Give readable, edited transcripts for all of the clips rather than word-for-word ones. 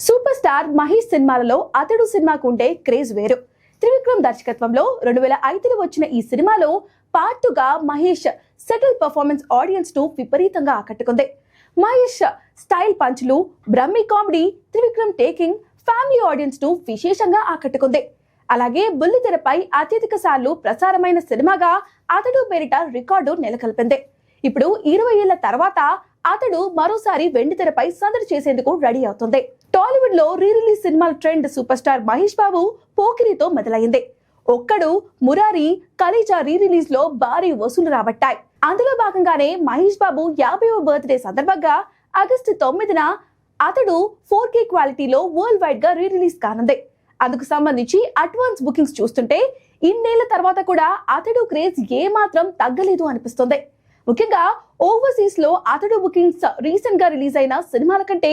Super star Mahesh సినిమాలలో అతడు సినిమాకు ఉండే క్రేజ్ వేరు. త్రివిక్రమ్ దర్శకత్వంలో 2005లో వచ్చిన ఈ సినిమాలో పార్ట్ 2గా మహేష్ సెటిల్ పర్ఫార్మెన్స్ ఆడియన్స్ ను విపరీతంగా ఆకట్టుకుంది. మహేష్ స్టైల్ పంచులు, Brahmi comedy, Trivikram taking family audience ను విశేషంగా ఆకట్టుకుంది. అలాగే బుల్లితెరపై అత్యధిక సార్లు ప్రసారమైన సినిమాగా అతడు పేరిట రికార్డు నెలకొల్పింది. ఇప్పుడు 20 ఏళ్ల తర్వాత అతడు మరోసారి వెండితెరపై సందడి చేసేందుకు రెడీ అవుతుంది. టాలీవుడ్ లో రీ రిలీజ్ సినిమాల trend super star Mahesh Babu పోకిరితో మొదలైంది. ఒక్కడు, మురారి, కలేజా రీ రిలీజ్ లో భారీ వసూలు రాబట్టాయి. అందులో భాగంగానే మహేష్ బాబు 50వ బర్త్డే సందర్భంగా ఆగస్టు 9న అతడు 4K క్వాలిటీలో వరల్డ్ వైడ్ గా రీ రిలీజ్ కానుంది. అందుకు సంబంధించి అడ్వాన్స్ బుకింగ్స్ చూస్తుంటే ఇన్నేళ్ల తర్వాత కూడా అతడు క్రేజ్ ఏమాత్రం తగ్గలేదు అనిపిస్తుంది. ముఖ్యంగా ఓవర్సీస్ లో అతడు బుకింగ్స్ రీసెంట్ గా రిలీజ్ అయిన సినిమాల కంటే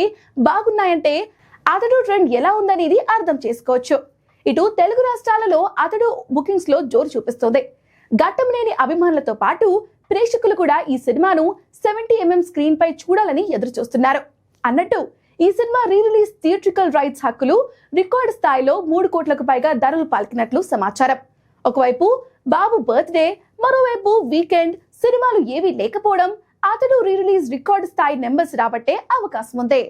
బాగున్నాయంటే అతడు ట్రెండ్ ఎలా ఉందనేది అర్థం చేసుకోవచ్చు. ఇటు తెలుగు రాష్ట్రాలలో అతడు బుకింగ్స్ లో జోరు చూపిస్తుంది. ఘట్టమనేని అభిమానులతో పాటు ప్రేక్షకులు కూడా ఈ సినిమాను 70mm స్క్రీన్ పై చూడాలని ఎదురు చూస్తున్నారు. అన్నట్టు ఈ cinema re release theatrical rights హక్కులు రికార్డు స్థాయిలో 3 కోట్లకు పైగా ధరలు పలికినట్లు సమాచారం. ఒకవైపు బాబు బర్త్డే, మరోవైపు వీకెండ్ సినిమాలు ఏవీ లేకపోవడం అతడు రీ రిలీజ్ రికార్డు స్థాయి నెంబర్స్ రాబట్టే అవకాశం ఉంది.